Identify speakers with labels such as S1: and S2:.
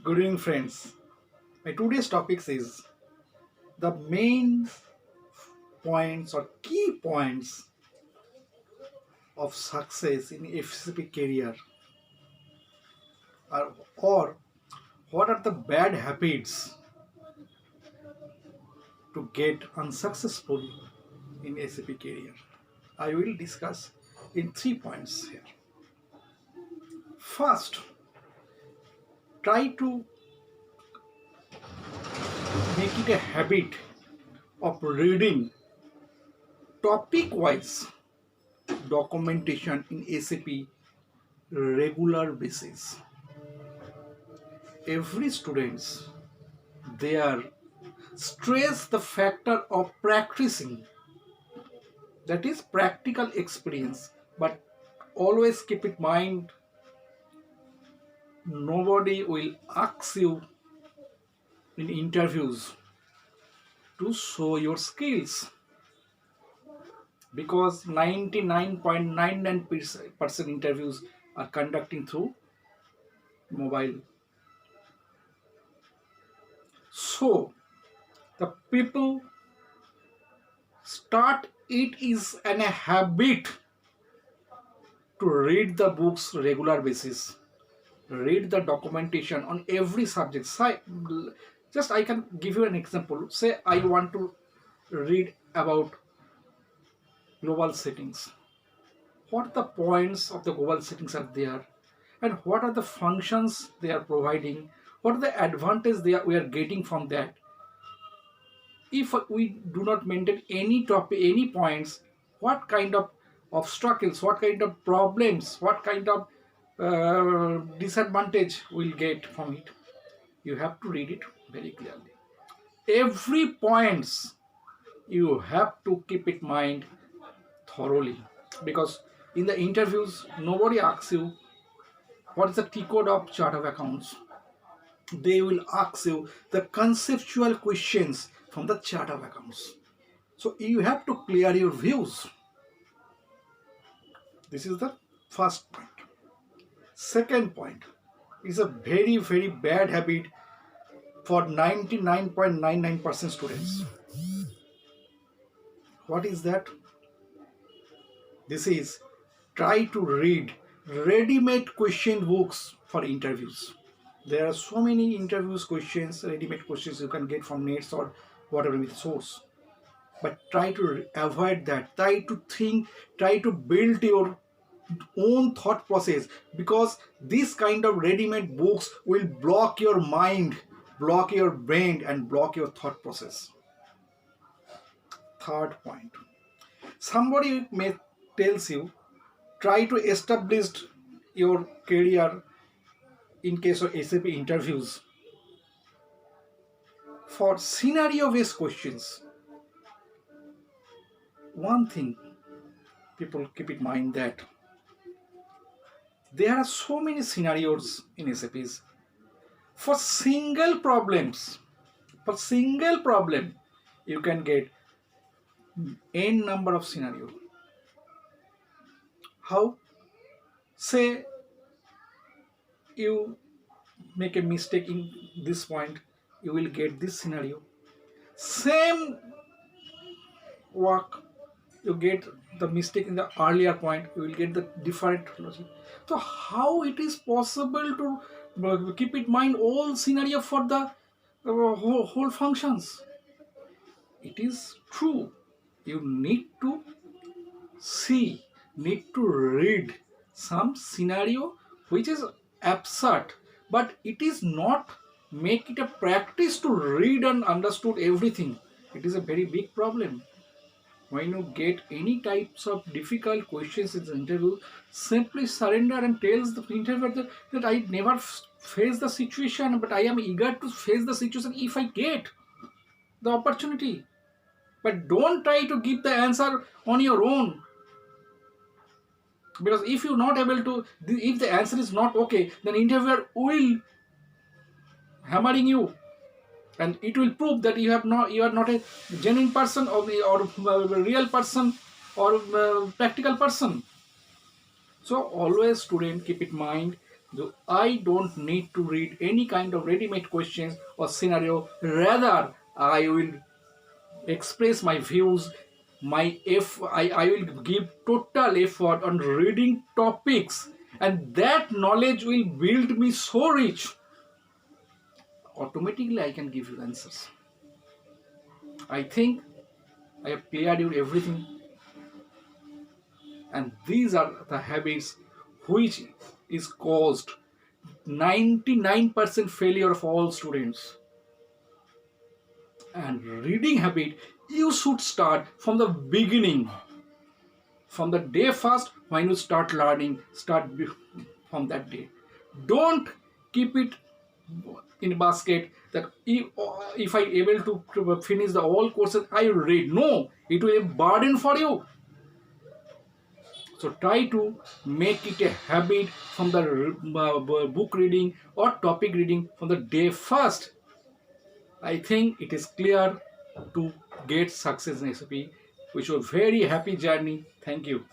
S1: Good evening, friends. My today's topic is the main points or key points of success in FCP career, or what are the bad habits to get unsuccessful in SAP career. I will discuss in 3 points here. First, try to make it a habit of reading topic wise documentation in SAP regular basis. Every students there stress the factor of practicing, that is practical experience, but always keep in mind nobody will ask you in interviews to show your skills, because 99.99% interviews are conducting through mobile. So the people start it is an a habit to read the books regular basis, read the documentation on every subject. Just I can give you an example. Say I want to read about global settings. What are the points of the global settings are there, and what are the functions they are providing, what are the advantage we are getting from that. If we do not maintain any topic, any points, what kind of obstacles, what kind of problems, what kind of disadvantage we'll get from it. You have to read it very clearly. Every points you have to keep in mind thoroughly, because in the interviews nobody asks you what is the T code of chart of accounts. They will ask you the conceptual questions from the chart of accounts. So you have to clear your views. This is the first point. Second point is a very, very bad habit for 99.99% students. What is that? This is try to read ready-made question books for interviews. There are so many interviews questions, ready-made questions you can get from nets or whatever with source. But try to avoid that. Try to think, try to build your own thought process, because this kind of ready-made books will block your mind, block your brain, and block your thought process. Third point, somebody may tells you try to establish your career in case of SAP interviews for scenario based questions. One thing people keep in mind that there are so many scenarios in SAPs for single problems. For single problem, you can get n number of scenario. How? Say you make a mistake in this point, you will get this scenario. Same work, you get the mistake in the earlier point, you will get the different logic. So how it is possible to keep in mind all scenario for the whole functions? It is true. You need to see, need to read some scenario which is absurd, but it is not make it a practice to read and understood everything. It is a very big problem. When you get any types of difficult questions in the interview, simply surrender and tells the interviewer that I never face the situation, but I am eager to face the situation if I get the opportunity. But don't try to give the answer on your own, because if you're not able to, if the answer is not okay, then interviewer will hammering you, and it will prove that you are not a genuine person, or real person, or practical person. So always student keep in mind I don't need to read any kind of ready-made questions or scenario. Rather, I will express my views. I will give total effort on reading topics, and that knowledge will build me so rich. Automatically, I can give you answers. I think I have cleared you everything, and these are the habits which is caused 99% failure of all students. And reading habit, you should start from the beginning, from the day first when you start learning. From that day. Don't keep it in a basket that if I able to finish the all courses I read. No, it will be a burden for you. So try to make it a habit from the book reading or topic reading from the day first. I think it is clear to get success in SAP. Wish you a very happy journey. Thank you.